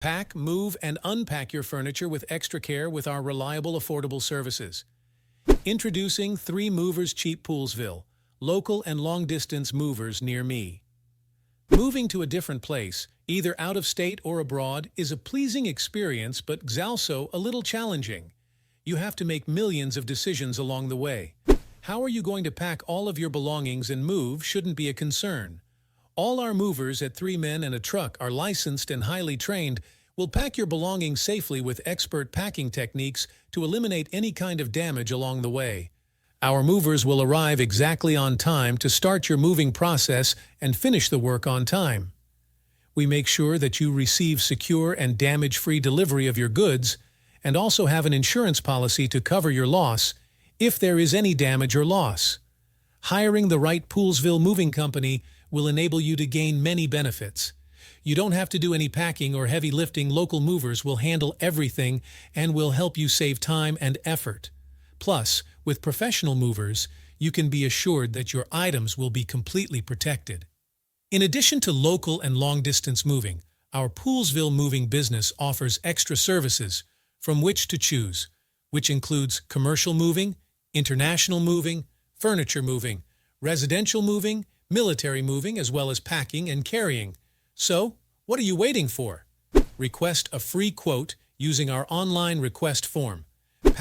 Pack, move, and unpack your furniture with extra care with our reliable, affordable services. Introducing 3 Movers Cheap Poolesville, local and long-distance movers near me. Moving to a different place, either out of state or abroad, is a pleasing experience but also a little challenging. You have to make millions of decisions along the way. How are you going to pack all of your belongings and move shouldn't be a concern. All our movers at 3 men and a truck are licensed and highly trained, will pack your belongings safely with expert packing techniques to eliminate any kind of damage along the way. Our movers will arrive exactly on time to start your moving process and finish the work on time. We make sure that you receive secure and damage-free delivery of your goods and also have an insurance policy to cover your loss if there is any damage or loss. Hiring the right Poolesville moving company will enable you to gain many benefits. You don't have to do any packing or heavy lifting. Local movers will handle everything and will help you save time and effort. Plus, with professional movers, you can be assured that your items will be completely protected. In addition to local and long-distance moving, our Poolesville moving business offers extra services from which to choose, which includes commercial moving, international moving, furniture moving, residential moving, military moving, as well as packing and carrying. So, what are you waiting for? Request a free quote using our online request form.